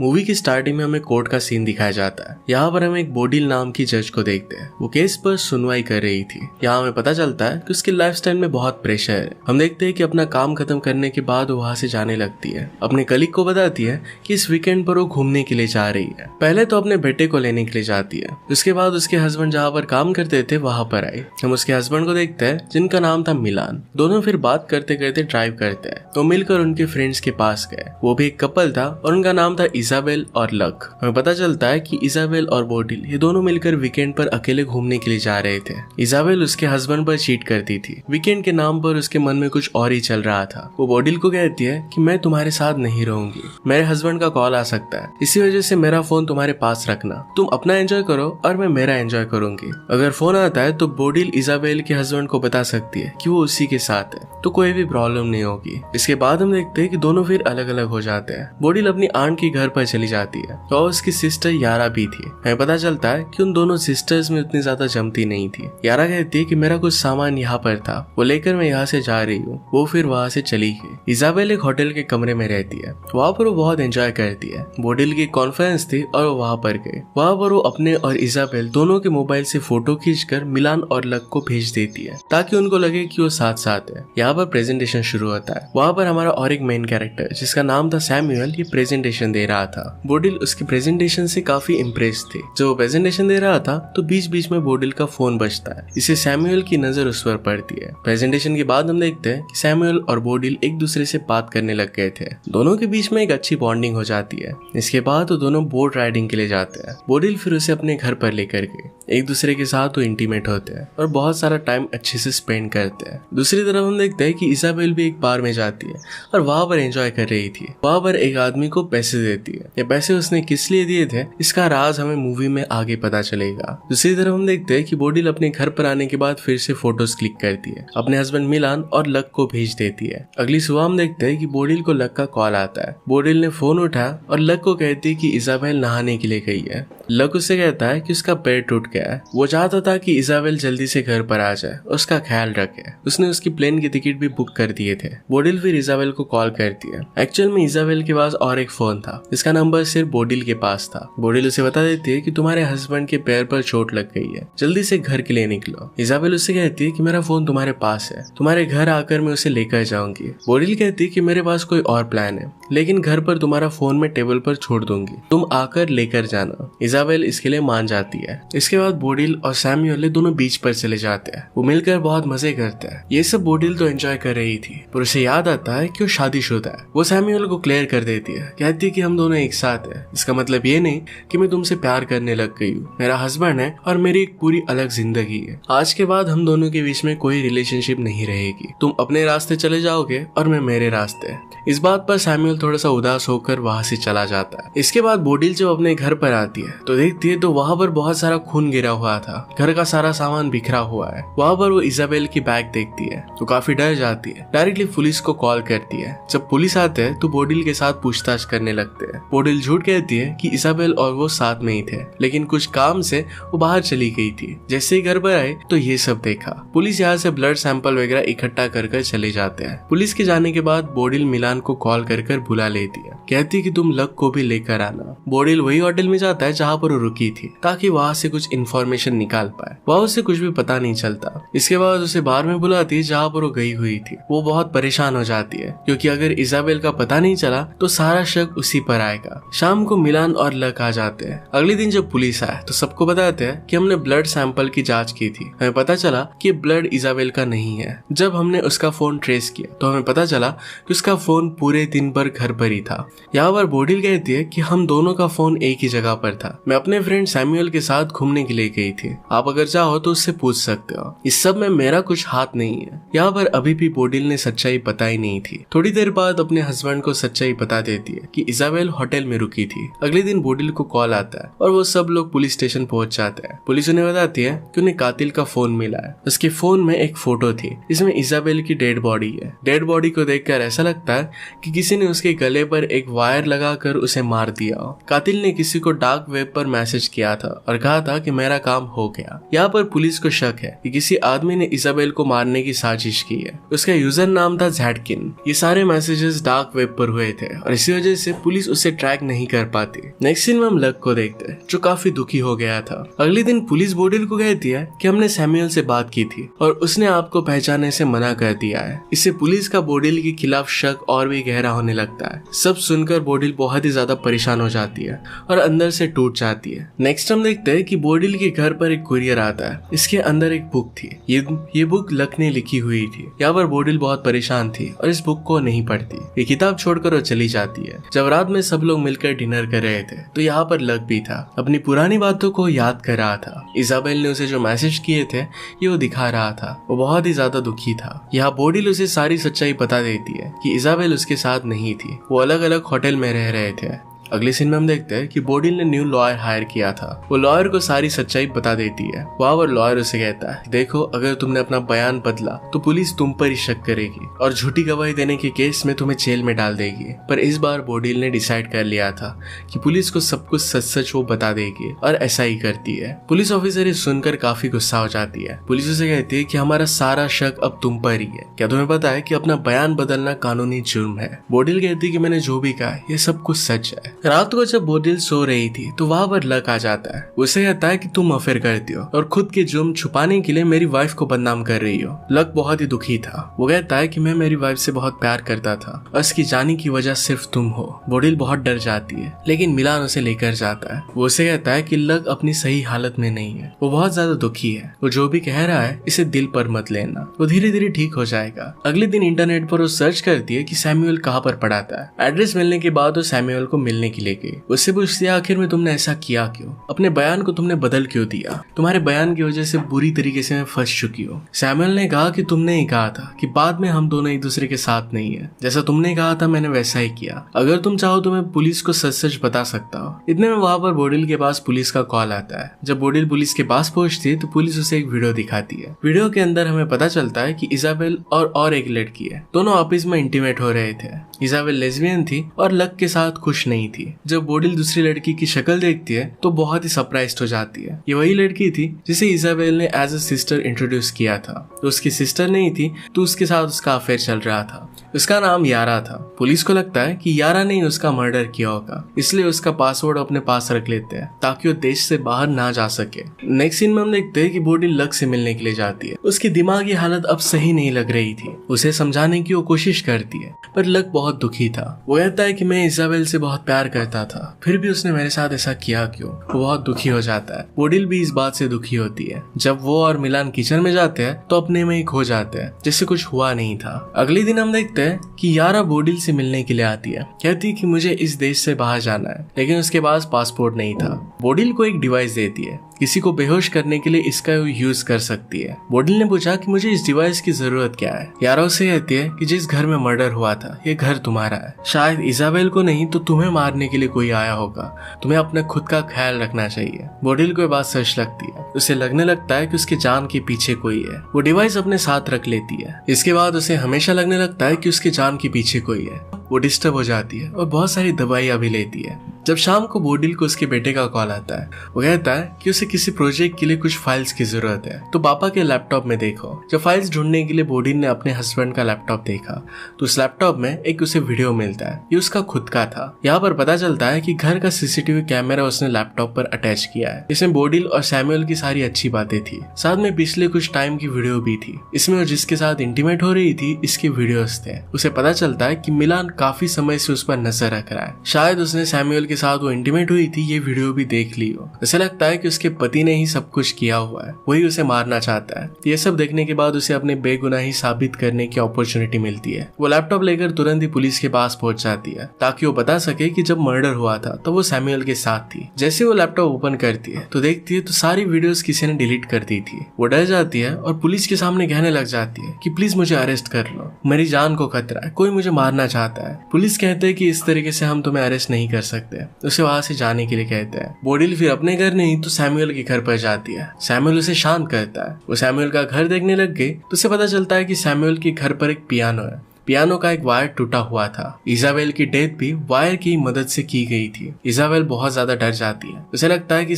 Movie की starting में हमें कोर्ट का सीन दिखाया जाता है। यहाँ पर हम एक बोडिल नाम की जज को देखते हैं। वो केस पर सुनवाई कर रही थी। यहाँ हमें पता चलता है कि उसकी लाइफस्टाइल में बहुत प्रेशर है। हम देखते हैं कि अपना काम खत्म करने के बाद वो वहाँ से जाने लगती है। अपने कलीग को बताती है कि इस वीकेंड पर वो घूमने के लिए जा रही है। पहले तो अपने बेटे को लेने के लिए जाती है। उसके बाद उसके हस्बैंड जहाँ पर काम करते थे वहां पर आए। हम उसके हस्बैंड को देखते हैं जिनका नाम था मिलान। दोनों फिर बात करते करते ड्राइव करते हैं। तो मिलकर उनके फ्रेंड्स के पास गए। वो भी एक कपल था और उनका नाम था इजाबेल और लक। हमें पता चलता है कि इजाबेल और बोडिल ये दोनों मिलकर वीकेंड पर अकेले घूमने के लिए जा रहे थे। इजाबेल उसके हस्बैंड पर चीट करती थी। वीकेंड के नाम पर उसके मन में कुछ और ही चल रहा था। वो बोडिल को कहती है कि मैं तुम्हारे साथ नहीं रहूंगी, मेरे हस्बैंड का कॉल आ सकता है, इसी वजह से मेरा फोन तुम्हारे पास रखना, तुम अपना एंजॉय करो और मैं मेरा एंजॉय करूंगी। अगर फोन आता है तो बोडिल इजाबेल के हस्बैंड को बता सकती है कि वो उसी के साथ है, तो कोई भी प्रॉब्लम नहीं होगी। इसके बाद हम देखते हैं कि दोनों फिर अलग अलग हो जाते हैं। बोडिल अपनी आंट के घर पर चली जाती है और उसकी सिस्टर यारा भी थी। हमें पता चलता है कि उन दोनों सिस्टर्स में उतनी ज्यादा जमती नहीं थी। यारा कहती है कि मेरा कुछ सामान यहाँ पर था, वो लेकर मैं यहाँ से जा रही हूँ। वो फिर वहाँ से चली गई। इजाबेल एक होटल के कमरे में रहती है। वहाँ पर वो बहुत एंजॉय करती है। बोडिल की कॉन्फ्रेंस थी और वो वहाँ पर गए। वहाँ पर वो अपने और इजाबेल दोनों के मोबाइल से फोटो खींचकर मिलान और लक को भेज देती है ताकि उनको लगे कि वो साथ साथ है। यहाँ पर प्रेजेंटेशन शुरू होता है। वहाँ पर हमारा और एक मेन कैरेक्टर जिसका नाम था सैमुअल ये प्रेजेंटेशन दे रहा था। बोडिल उसकी प्रेजेंटेशन से काफी इम्प्रेस थी। जब वो प्रेजेंटेशन दे रहा था तो बीच बीच में बोडिल का फोन बजता है। इसे सैमुअल की नजर उस पर पड़ती है। प्रेजेंटेशन के बाद हम देखते हैं कि सैमुअल और बोडिल एक दूसरे से बात करने लग गए थे। दोनों के बीच में एक अच्छी बॉन्डिंग हो जाती है। इसके बाद वो दोनों बोट राइडिंग के लिए जाते हैं। बोडिल फिर उसे अपने घर पर लेकर गए। एक दूसरे के साथ वो इंटीमेट होते हैं और बहुत सारा टाइम अच्छे से स्पेंड करते हैं। दूसरी तरफ हम देखते हैं कि इजाबेल भी एक बार में जाती है और वहां पर एंजॉय कर रही थी। वहां पर एक आदमी को पैसे देती है। ये पैसे उसने किस लिए दिए थे इसका राज हमें मूवी में आगे पता चलेगा। दूसरी तरफ हम देखते हैं कि बोडिल अपने घर पर आने के बाद फिर से फोटोज क्लिक करती है। अपने हस्बैंड मिलान और लक को भेज देती है। अगली सुबह हम देखते हैं कि बोडिल को लक का कॉल आता है। बोडिल ने फोन उठाया और लक को कहती है कि इजाबेल नहाने के लिए गई है। लक उससे कहता है कि उसका पैर टूट गया है। वो चाहता था कि इजाबेल जल्दी से घर पर आ जाए और उसका ख्याल रखे। उसने उसकी प्लेन की टिकट भी बुक कर दिए थे। बोडिल फिर इजाबेल को कॉल करती है। एक्चुअल में इजाबेल के पास और एक फोन था जिसका नंबर सिर्फ बोडिल के पास था। बोडिल उसे बता देती है कि तुम्हारे हस्बैंड के पैर पर चोट लग गई है, जल्दी से घर के लिए निकलो। इजाबेल उससे कहती है कि मेरा फोन तुम्हारे पास है, तुम्हारे घर आकर मैं उसे लेकर जाऊंगी। बोडिल कहती है कि मेरे पास कोई और प्लान है, लेकिन घर पर तुम्हारा फोन मैं टेबल पर छोड़ दूंगी, तुम आकर लेकर जाना। इजाबेल इसके लिए मान जाती है। इसके बाद बोडिल और सैमुअल दोनों बीच पर चले जाते हैं। वो मिलकर बहुत मजे करते हैं। ये सब बोडिल तो एंजॉय कर रही थी पर उसे याद आता है कि वो शादीशुदा है। वो सैमुअल को क्लियर कर देती है, कहती है कि हम दोनों एक साथ हैं। इसका मतलब ये नहीं कि मैं तुमसे प्यार करने लग गई हूँ। मेरा हस्बैंड है और मेरी एक पूरी अलग जिंदगी है। आज के बाद हम दोनों के बीच में कोई रिलेशनशिप नहीं रहेगी। तुम अपने रास्ते चले जाओगे और मैं मेरे रास्ते। इस बात पर सैमुअल थोड़ा सा उदास होकर वहां से चला जाता है। इसके बाद बोडिल जब अपने घर पर आती है तो देखती है तो वहां पर बहुत सारा खून गिरा हुआ था। घर का सारा सामान बिखरा हुआ है। वहां पर वो इजाबेल की बैग देखती है तो काफी डर जाती है। डायरेक्टली पुलिस को कॉल करती है। जब पुलिस आते हैं तो बोडिल के साथ पूछताछ करने लगते हैं। बोडिल झूठ कहती है कि इजाबेल और वो साथ में ही थे, लेकिन कुछ काम से वो बाहर चली गई थी। जैसे ही घर पर आए तो ये सब देखा। पुलिस यहाँ से ब्लड सैंपल वगैरह इकट्ठा कर चले जाते हैं। पुलिस के जाने के बाद बोडिल मिलान को कॉल कर बुला लेती है। कहती है कि तुम लक को भी लेकर आना। बोडिल वही होटल में जाता है जहाँ पर वो रुकी थी ताकि वहाँ से कुछ इन्फॉर्मेशन निकाल पाए। वहाँ उसे कुछ भी पता नहीं चलता। इसके बाद उसे बार में बुलाती है जहाँ पर वो गई हुई थी। वो बहुत परेशान हो जाती है क्योंकि अगर इजाबेल का पता नहीं चला तो सारा शक उसी पर आएगा। शाम को मिलान और लक आ जाते हैं। अगले दिन जब पुलिस आए तो सबको बताते हैं कि हमने ब्लड सैंपल की जांच की थी। हमें पता चला कि ब्लड इजाबेल का नहीं है। जब हमने उसका फोन ट्रेस किया तो हमें पता चला कि उसका फोन पूरे दिन भर घर पर ही था। यहाँ पर बोडिल कहती है कि हम दोनों का फोन एक ही जगह पर था। मैं अपने फ्रेंड सैमुअल के साथ घूमने के लिए गई थी। आप अगर चाहो तो उससे पूछ सकते हो। इस सब में मेरा कुछ हाथ नहीं है। यहाँ पर अभी भी बोडिल ने सच्चाई पता ही नहीं थी। थोड़ी देर बाद अपने हस्बैंड को सच्चाई बता देती है कि इजाबेल होटल में रुकी थी। अगले दिन बोडिल को कॉल आता है और वो सब लोग पुलिस स्टेशन पहुंच जाते हैं। पुलिस उन्हें बताती है कि उन्हें कातिल का फोन मिला है। उसके फोन में एक फोटो थी, इसमें इजाबेल की डेड बॉडी है। डेड बॉडी को देखकर ऐसा लगता है कि किसी ने उसके गले पर एक वायर लगाकर उसे मार दिया हो। कातिल ने किसी को डार्क वेब वेब पर मैसेज किया था और कहा था कि मेरा काम हो गया। यहाँ पर पुलिस को शक है कि किसी आदमी ने इजाबेल को मारने की साजिश की है। उसका यूजर नाम था ज़ैटकिन। ये सारे मैसेजेस डार्क वेब पर हुए थे और इसी वजह से पुलिस उसे ट्रैक नहीं कर पाती। नेक्स्ट सीन में हम लक को देखते हैं जो काफी दुखी हो गया था। अगले दिन पुलिस बोडिल को कहती है कि हमने सैमुअल से बात की थी और उसने आपको पहचानने से मना कर दिया है। इससे पुलिस का बोडिल के खिलाफ शक और भी गहरा होने लगता है। सब सुनकर बोडिल बहुत ही ज्यादा परेशान हो जाती है और अंदर से टूट जाती है। नेक्स्ट हम देखते हैं कि बोडिल के घर पर एक कुरियर आता है। इसके अंदर एक बुक थी। ये बुक लक ने लिखी हुई थी। यहाँ पर बोडिल बहुत परेशान थी और इस बुक को नहीं पढ़ती। ये किताब छोड़कर वो चली जाती है। जब रात में सब लोग मिलकर डिनर कर रहे थे तो यहाँ पर लक भी था। अपनी पुरानी बातों को याद कर रहा था। इजाबेल ने उसे जो मैसेज किए थे ये वो दिखा रहा था। वो बहुत ही ज्यादा दुखी था। यहाँ बोडिल उसे सारी सच्चाई बता देती है कि इजाबेल उसके साथ नहीं थी। वो अलग अलग होटल में रह रहे थे। अगले सीन में हम देखते हैं कि बोडिल ने न्यू लॉयर हायर किया था। वो लॉयर को सारी सच्चाई बता देती है। वहाँ पर लॉयर उसे कहता है, देखो अगर तुमने अपना बयान बदला तो पुलिस तुम पर ही शक करेगी और झूठी गवाही देने के केस में तुम्हें जेल में डाल देगी। पर इस बार बोडिल ने डिसाइड कर लिया था कि पुलिस को सब कुछ सच सच वो बता देगी और ऐसा ही करती है। पुलिस ऑफिसर ये सुनकर काफी गुस्सा हो जाती है। पुलिस उसे कहती है कि हमारा सारा शक अब तुम पर ही है। क्या तुम्हें पता है कि अपना बयान बदलना कानूनी जुर्म है? बोडिल कहती है कि मैंने जो भी कहा ये सब कुछ सच है। रात को जब बोडिल सो रही थी तो वहाँ पर लक आ जाता है। उसे कहता है कि तुम अफेयर करती हो और खुद के जुर्म छुपाने के लिए मेरी वाइफ को बदनाम कर रही हो। लक बहुत ही दुखी था। वो कहता है कि मैं मेरी वाइफ से बहुत प्यार करता था और इसकी जाने की वजह सिर्फ तुम हो। बोडिल बहुत डर जाती है लेकिन मिलान उसे लेकर जाता है। वो उसे कहता है कि लक अपनी सही हालत में नहीं है। वो बहुत ज्यादा दुखी है। वो जो भी कह रहा है इसे दिल पर मत लेना। वो धीरे धीरे ठीक हो जाएगा। अगले दिन इंटरनेट पर वो सर्च करती है कि सैमुअल कहाँ पर पड़ा था। एड्रेस मिलने के बाद वो सैमुअल को मिलने के लिए गई। उससे पूछती है आखिर में तुमने ऐसा किया क्यों? अपने बयान को तुमने बदल क्यों दिया? तुम्हारे बयान की वजह से बुरी तरीके से मैं फंस चुकी हूँ। सैमुअल ने कहा कि तुमने ही कहा था कि बाद में हम दोनों एक दूसरे के साथ नहीं है। जैसा तुमने कहा था मैंने वैसा ही किया। अगर तुम चाहो तो मैं पुलिस को सच सच बता सकता हूँ। इतने में वहाँ पर बोडिल के पास पुलिस का कॉल आता है। जब बोडिल पुलिस के पास पहुंचती है तो पुलिस उसे एक वीडियो दिखाती है। वीडियो के अंदर हमें पता चलता है कि इजाबेल और एक लड़की है। दोनों आपस में इंटीमेट हो रहे थे। इजाबेल लेस्बियन थी और लक के साथ खुश नहीं थी। जब बोडिल दूसरी लड़की की शक्ल देखती है तो बहुत ही सरप्राइज्ड हो जाती है। ये वही लड़की थी जिसे इजाबेल ने एज अ सिस्टर इंट्रोड्यूस किया था। तो उसकी सिस्टर नहीं थी तो उसके साथ उसका अफेयर चल रहा था। उसका नाम यारा था। पुलिस को लगता है कि यारा ने उसका मर्डर किया होगा, इसलिए उसका पासवर्ड अपने पास रख लेते हैं ताकि वो देश से बाहर ना जा सके। नेक्स्ट सीन में हम देखते हैं कि बोडिल लक से मिलने के लिए जाती है। उसकी दिमागी हालत अब सही नहीं लग रही थी। उसे समझाने की वो कोशिश करती है पर लक बहुत दुखी था। वो कहता है कि मैं इजाबेल से बहुत प्यार करता था, फिर भी उसने मेरे साथ ऐसा किया क्यों? वो बहुत दुखी हो जाता है। बोडिल भी इस बात से दुखी होती है। जब वो और मिलान किचन में जाते हैं तो अपने में ही खो जाते हैं जैसे कुछ हुआ नहीं था। अगले दिन हम देखते हैं कि यारा बोडिल से मिलने के लिए आती है। कहती है कि मुझे इस देश से बाहर जाना है, लेकिन उसके पास पासपोर्ट नहीं था। बोडिल को एक डिवाइस देती है। किसी को बेहोश करने के लिए इसका यूज कर सकती है। बोडिल ने पूछा कि मुझे इस डिवाइस की जरूरत क्या है। यारा उसे कहती है कि जिस घर में मर्डर हुआ था ये घर तुम्हारा है। शायद इजाबेल को नहीं तो तुम्हें मारने के लिए कोई आया होगा। तुम्हें अपने खुद का ख्याल रखना चाहिए। बोडिल को ये बात सच लगती है। उसे लगने लगता है कि उसके जान के पीछे कोई है। वो डिवाइस अपने साथ रख लेती है। इसके बाद उसे हमेशा लगने लगता है कि उसके जान के पीछे कोई है। वो डिस्टर्ब हो जाती है और बहुत सारी दवाइयां भी लेती है। जब शाम को बोडिल को उसके बेटे का कॉल आता है, वो कहता है कि उसे किसी प्रोजेक्ट के लिए कुछ फाइल्स की जरूरत है, तो पापा के लैपटॉप में देखो। जब फाइल्स ढूंढने के लिए बोडिल ने अपने हस्बैंड का लैपटॉप देखा तो उस लैपटॉप में एक उसे वीडियो मिलता है। ये उसका खुद का था। यहाँ पर पता चलता है कि घर का सीसीटीवी कैमरा उसने लैपटॉप पर अटैच किया है। इसमें बोडिल और सैमुअल की सारी अच्छी बातें थी। साथ में पिछले कुछ टाइम की वीडियो भी थी। इसमें वो जिसके साथ इंटीमेट हो रही थी इसके वीडियोस थे। उसे पता चलता है कि मिलान काफी समय से उस पर नजर रख रहा है। शायद उसने सैमुअल के साथ वो इंटीमेट हुई थी ये वीडियो भी देख ली हो। उसे लगता है कि उसके पति ने ही सब कुछ किया हुआ है, वही उसे मारना चाहता है। ये सब देखने के बाद उसे अपने बेगुनाही साबित करने की अपॉर्चुनिटी मिलती है। वो लैपटॉप लेकर तुरंत ही पुलिस के पास पहुंच जाती है ताकि वो बता सके कि जब मर्डर हुआ था तो वो सैमुअल के साथ थी। जैसे वो लैपटॉप ओपन करती है तो देखती है तो सारी वीडियोस किसी ने डिलीट कर दी थी। वो डर जाती है और पुलिस के सामने कहने लग जाती है कि प्लीज मुझे अरेस्ट कर लो, मेरी जान को खतरा है, कोई मुझे मारना चाहता है। पुलिस कहते हैं कि इस तरीके से हम तुम्हें अरेस्ट नहीं कर सकते। उसे वहां से जाने के लिए कहते हैं। बोडिल फिर अपने घर नहीं तो सैमुअल के घर पर जाती है। सैमुअल उसे शांत करता है। वो सैमुअल का घर देखने लग गई तो उसे पता चलता है कि सैमुअल के घर पर एक पियानो है। पियानो का एक वायर टूटा हुआ था। इजाबेल की डेथ भी वायर की मदद से की गई थी। इजाबेल बहुत ज्यादा डर जाती है। उसे लगता है कि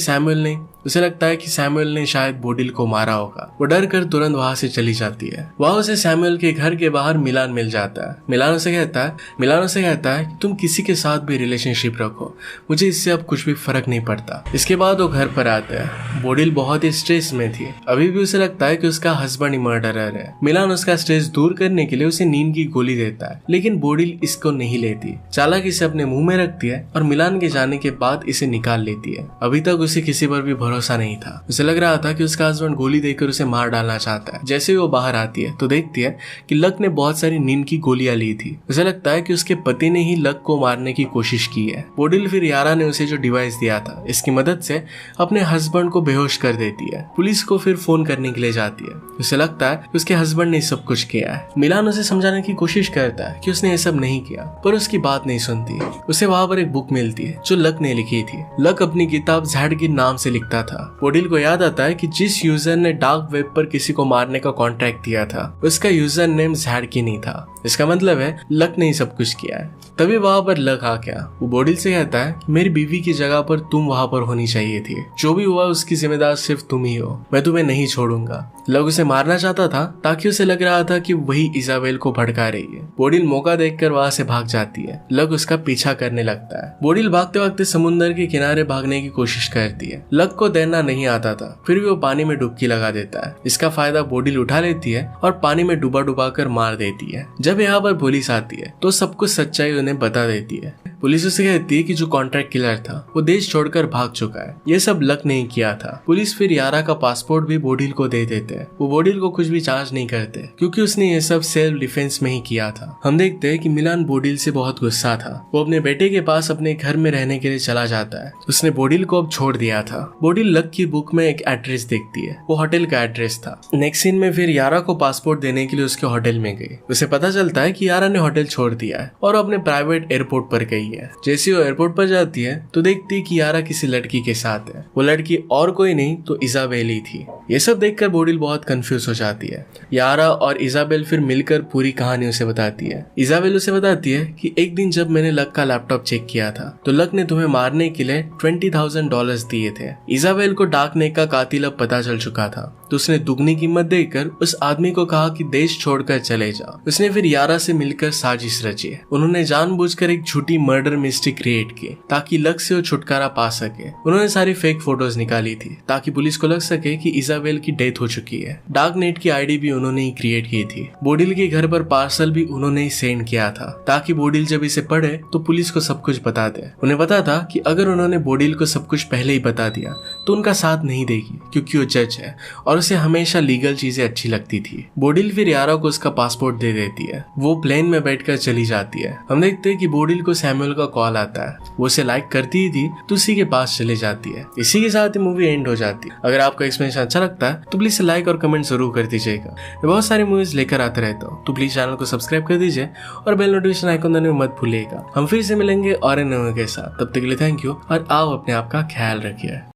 सैमुअल ने शायद बोडिल को मारा होगा। वो डर कर तुरंत वहां से चली जाती है। वहां उसे सैमुअल के घर के बाहर मिलान मिल जाता है। मिलान उसे कहता है कि तुम किसी के साथ भी रिलेशनशिप रखो, मुझे इससे अब कुछ भी फर्क नहीं पड़ता। इसके बाद वो घर पर आता है। बोडिल बहुत ही स्ट्रेस में थी। अभी भी उसे लगता है कि उसका हस्बैंड ही मर्डरर है। मिलान उसका स्ट्रेस दूर करने के लिए उसे नींद की गोली देता है, लेकिन बोडिल इसको नहीं लेती। चालाकी से अपने मुंह में रखती है और मिलान के जाने के बाद इसे निकाल लेती है। अभी तक उसे किसी पर भी भरोसा नहीं था। उसे लग रहा था कि उसका हस्बैंड गोली देकर उसे मार डालना चाहता है। जैसे ही वो बाहर आती है तो देखती है कि लक ने बहुत सारी नींद की गोलियां ली थी। उसे लगता है कि उसके पति ने ही लक को मारने की कोशिश की है। बोडिल फिर यारा ने उसे जो डिवाइस दिया था इसकी मदद से अपने हस्बैंड को बेहोश कर देती है। पुलिस को फिर फोन करने के लिए जाती है। उसे लगता है कि उसके हस्बैंड ने सब कुछ किया है। मिलान उसे समझाने की कोशिश करता है कि उसने ये सब नहीं किया, पर उसकी बात नहीं सुनती। उसे वहां पर एक बुक मिलती है जो लक ने लिखी थी। लक अपनी किताब जैड के नाम से लिखता था। बोडिल को याद आता है कि जिस यूजर ने डार्क वेब पर किसी को मारने का कॉन्ट्रैक्ट दिया था उसका यूजर नेम जैड की नहीं था। इसका मतलब है लक ने ही सब कुछ किया है। तभी वहां पर लक आ गया। वो बोडिल से कहता है मेरी बीवी की जगह पर तुम वहां पर होनी चाहिए थी। जो भी हुआ उसकी जिम्मेदार सिर्फ तुम ही हो। मैं तुम्हें नहीं छोड़ूंगा। लक उसे मारना चाहता था ताकि उसे लग रहा था कि वही इजाबेल को भड़का रही है। बोडिल मौका देखकर वहां से भाग जाती है। लक उसका पीछा करने लगता है। बोडिल भागते भागते समुद्र के किनारे भागने की कोशिश करती है। लक को तैरना नहीं आता था, फिर भी वो पानी में डुबकी लगा देता है। इसका फायदा बोडिल उठा लेती है और पानी में डुबा कर मार देती है। जब यहाँ पर पुलिस आती है तो सब कुछ सच्चाई उन्हें बता देती है। पुलिस उसे कहती है कि जो कॉन्ट्रैक्ट किलर था वो देश छोड़कर भाग चुका है। ये सब लक नहीं किया था। पुलिस फिर यारा का पासपोर्ट भी बोडिल को दे देते हैं। वो बोडिल को कुछ भी चार्ज नहीं करते क्योंकि उसने ये सब सेल्फ डिफेंस में ही किया था। हम देखते हैं कि मिलान बोडिल से बहुत गुस्सा था। वो अपने बेटे के पास अपने घर में रहने के लिए चला जाता है। उसने बोडिल को अब छोड़ दिया था। बोडिल लक की बुक में एक एड्रेस देखती है। वो होटल का एड्रेस था। नेक्स्ट सीन में फिर यारा को पासपोर्ट देने के लिए उसके होटल में गई। उसे पता चलता है कि यारा ने होटल छोड़ दिया है और अपने प्राइवेट एयरपोर्ट पर गई है। जैसे वो एयरपोर्ट पर जाती है तो देखती है कि यारा किसी लड़की के साथ है। वो लड़की और कोई नहीं तो इजाबेल ही थी। ये सब देखकर बोडिल बहुत कंफ्यूज हो जाती है। यारा और इजाबेल फिर मिलकर पूरी कहानी उसे बताती है। इजाबेल उसे बताती है कि एक दिन जब मैंने लक का लैपटॉप चेक किया था तो लक ने तुम्हें मारने के लिए $20,000 दिए थे। इजाबेल को डार्क नेट का कातिल अब पता चल चुका था तो उसने दुगनी कीमत देकर उस आदमी को कहा कि देश छोड़कर चले जाओ। उसने फिर यारा से मिलकर साजिश रची। उन्होंने जानबूझकर एक झूठी मर्डर मिस्ट्री क्रिएट की ताकि लक से वो छुटकारा पा सके। उन्होंने सारी फेक फोटोज निकाली थी ताकि पुलिस को लग सके कि इजाबेल की डेथ हो चुकी है। डार्क नेट की आईडी भी उन्होंने ही क्रिएट की थी। बोडिल के घर पर पार्सल भी उन्होंने ही सेंड किया था ताकि बोडिल जब इसे पढ़े तो पुलिस को सब कुछ बता दे। उन्हें पता था कि अगर उन्होंने बोडिल को सब कुछ पहले ही बता दिया तो उनका साथ नहीं देगी क्योंकि वो जज है और उसे हमेशा लीगल चीजें अच्छी लगती थी। बोडिल फिर यारा को उसका पासपोर्ट दे देती है। वो प्लेन में बैठकर चली जाती है। हम देखते हैं कि बोडिल को सैमुअल का कॉल आता है। वो उसे लाइक करती ही थी तो उसी के पास चले जाती है। इसी के साथ ही मूवी एंड हो जाती है। अगर आपको एक्सप्लेनेशन अच्छा लगता है तो प्लीज लाइक और कमेंट जरूर कर दीजिएगा। मैं बहुत सारी मूवीज लेकर आते रहता हूँ तो प्लीज चैनल को सब्सक्राइब कर दीजिए और बेल नोटिफिकेशन आइकन दबाने मत भूलिएगा। हम फिर से मिलेंगे और इन के साथ। तब तक के लिए थैंक यू और आप अपने आप का ख्याल रखिए।